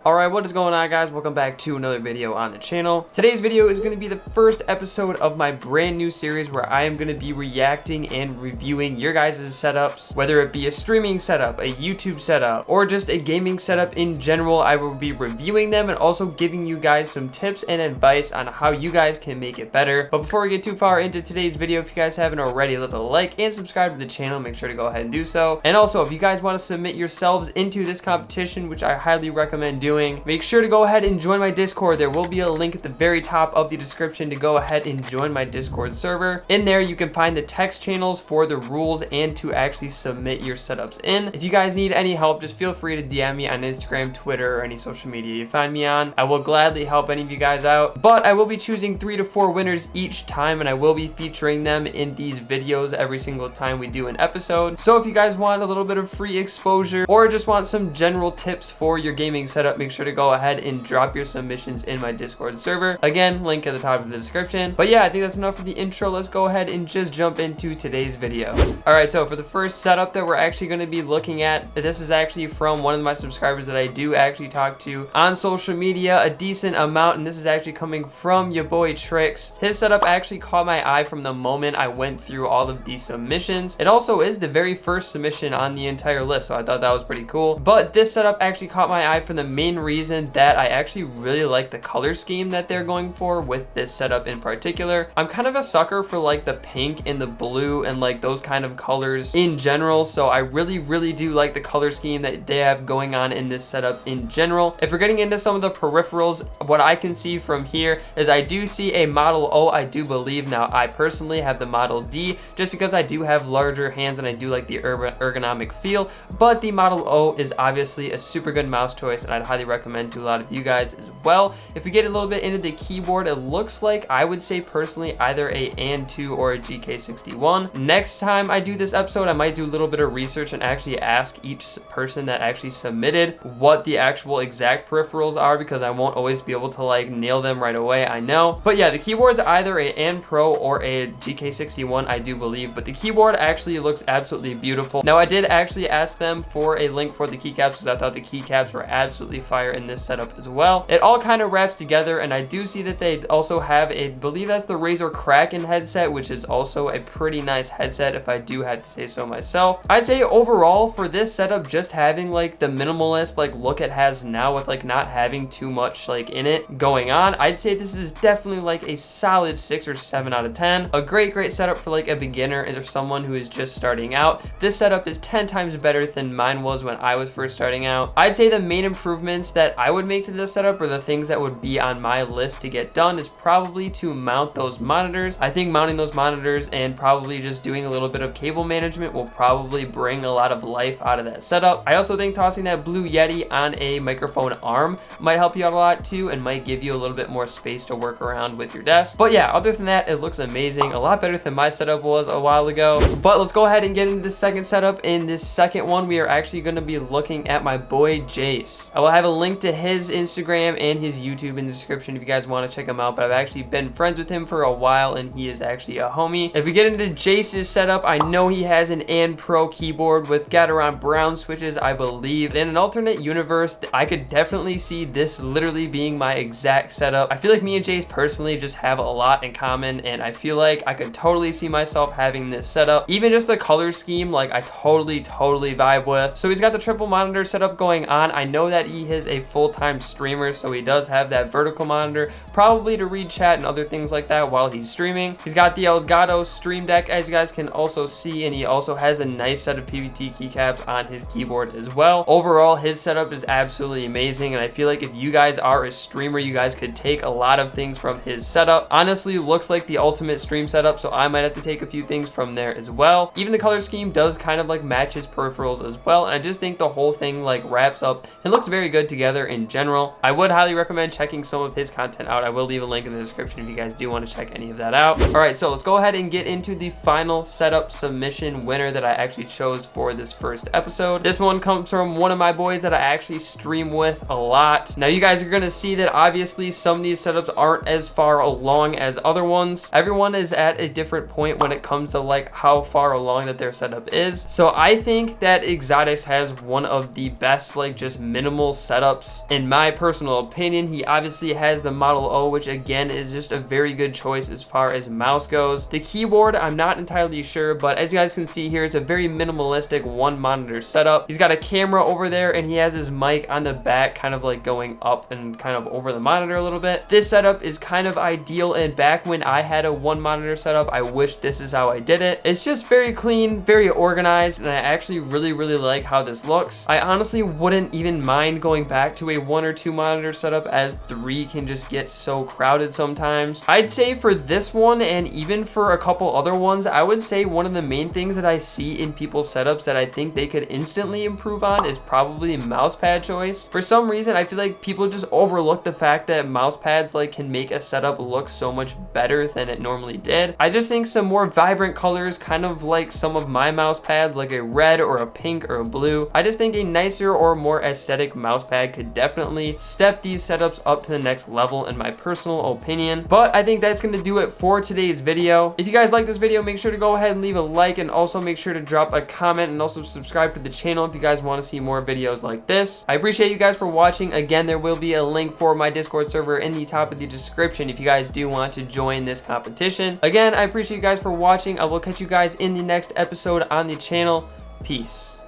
Alright, what is going on, guys? Welcome back to another video on the channel. Today's video is going to be the first episode of my brand new series where I am going to be reacting and reviewing your guys' setups, whether it be a streaming setup, a YouTube setup, or just a gaming setup in general. I will be reviewing them and also giving you guys some tips and advice on how you guys can make it better. But before we get too far into today's video, if you guys haven't already, leave a like and subscribe to the channel. Make sure to go ahead and do so. And also, if you guys want to submit yourselves into this competition, which I highly recommend doing, make sure to go ahead and join my Discord. There will be a link at the very top of the description to go ahead and join my Discord server. In there, you can find the text channels for the rules and to actually submit your setups in. If you guys need any help, just feel free to DM me on Instagram, Twitter, or any social media you find me on. I will gladly help any of you guys out, but I will be choosing 3 to 4 winners each time, and I will be featuring them in these videos every single time we do an episode. So if you guys want a little bit of free exposure or just want some general tips for your gaming setup, make sure to go ahead and drop your submissions in my Discord server. Again, link at the top of the description. But yeah, I think that's enough for the intro. Let's go ahead and just jump into today's video. All right, so for the first setup that we're actually going to be looking at, this is actually from one of my subscribers that I do actually talk to on social media a decent amount, and this is actually coming from your boy Trix. His setup actually caught my eye from the moment I went through all of these submissions. It also is the very first submission on the entire list, so I thought that was pretty cool. But this setup actually caught my eye from the main reason that I actually really like the color scheme that they're going for with this setup in particular. I'm kind of a sucker for like the pink and the blue and like those kind of colors in general, so I really do like the color scheme that they have going on in this setup in general. If we're getting into some of the peripherals, what I can see from here is I do see a Model O, I do believe. Now I personally have the Model D just because I do have larger hands and I do like the ergonomic feel, but the Model O is obviously a super good mouse choice and I'd highly recommend to a lot of you guys as well. If we get a little bit into the keyboard, it looks like I would say personally either a AN2 or a GK61. Next time I do this episode, I might do a little bit of research and actually ask each person that actually submitted what the actual exact peripherals are, because I won't always be able to like nail them right away, I know. But yeah, the keyboard's either a AN Pro or a GK61, I do believe, but the keyboard actually looks absolutely beautiful. Now I did actually ask them for a link for the keycaps because I thought the keycaps were absolutely fire in this setup as well. It all kind of wraps together, and I do see that they also have a, I believe that's the Razer Kraken headset, which is also a pretty nice headset if I do have to say so myself. I'd say overall for this setup, just having like the minimalist like look it has now with like not having too much like in it going on, I'd say this is definitely like a solid 6 or 7 out of 10. A great setup for like a beginner or someone who is just starting out. This setup is 10 times better than mine was when I was first starting out. I'd say the main improvements that I would make to this setup, or the things that would be on my list to get done, is probably to mount those monitors. I think mounting those monitors and probably just doing a little bit of cable management will probably bring a lot of life out of that setup. I also think tossing that Blue Yeti on a microphone arm might help you out a lot too, and might give you a little bit more space to work around with your desk. But yeah, other than that, it looks amazing. A lot better than my setup was a while ago. But let's go ahead and get into the second setup. In this second one, we are actually going to be looking at my boy Jace. I will have a link to his Instagram and his YouTube in the description if you guys want to check him out, but I've actually been friends with him for a while and he is actually a homie. If we get into Jace's setup, I know he has an AN Pro keyboard with Gateron Brown switches, I believe. In an alternate universe, I could definitely see this literally being my exact setup. I feel like me and Jace personally just have a lot in common, and I feel like I could totally see myself having this setup. Even just the color scheme, like I totally vibe with. So he's got the triple monitor setup going on. I know that he is a full-time streamer, so he does have that vertical monitor, probably to read chat and other things like that while he's streaming. He's got the Elgato Stream Deck, as you guys can also see, and he also has a nice set of PVT keycaps on his keyboard as well. Overall, his setup is absolutely amazing, and I feel like if you guys are a streamer, you guys could take a lot of things from his setup. Honestly, looks like the ultimate stream setup, so I might have to take a few things from there as well. Even the color scheme does kind of like match his peripherals as well, and I just think the whole thing like wraps up and looks very good together in general. I would highly recommend checking some of his content out. I will leave a link in the description if you guys do want to check any of that out. All right, so let's go ahead and get into the final setup submission winner that I actually chose for this first episode. This one comes from one of my boys that I actually stream with a lot. Now you guys are gonna see that obviously some of these setups aren't as far along as other ones. Everyone is at a different point when it comes to like how far along that their setup is. So I think that Exotics has one of the best like just minimal setups setups. In my personal opinion, he obviously has the Model O, which again is just a very good choice as far as mouse goes. The keyboard, I'm not entirely sure, but as you guys can see here, it's a very minimalistic one monitor setup. He's got a camera over there and he has his mic on the back, kind of like going up and kind of over the monitor a little bit. This setup is kind of ideal, and back when I had a one monitor setup, I wish this is how I did it. It's just very clean, very organized, and I actually really like how this looks. I honestly wouldn't even mind going back to a 1 or 2 monitor setup, as 3 can just get so crowded sometimes. I'd say for this one, and even for a couple other ones, I would say one of the main things that I see in people's setups that I think they could instantly improve on is probably mouse pad choice. For some reason, I feel like people just overlook the fact that mouse pads like can make a setup look so much better than it normally did. I just think some more vibrant colors, kind of like some of my mouse pads, like a red or a pink or a blue. I just think a nicer or more aesthetic mouse pad could definitely step these setups up to the next level in my personal opinion. But I think that's gonna do it for today's video. If you guys like this video, make sure to go ahead and leave a like, and also make sure to drop a comment, and also subscribe to the channel if you guys want to see more videos like this. I appreciate you guys for watching. Again, there will be a link for my Discord server in the top of the description if you guys do want to join this competition. Again, I appreciate you guys for watching. I will catch you guys in the next episode on the channel. Peace.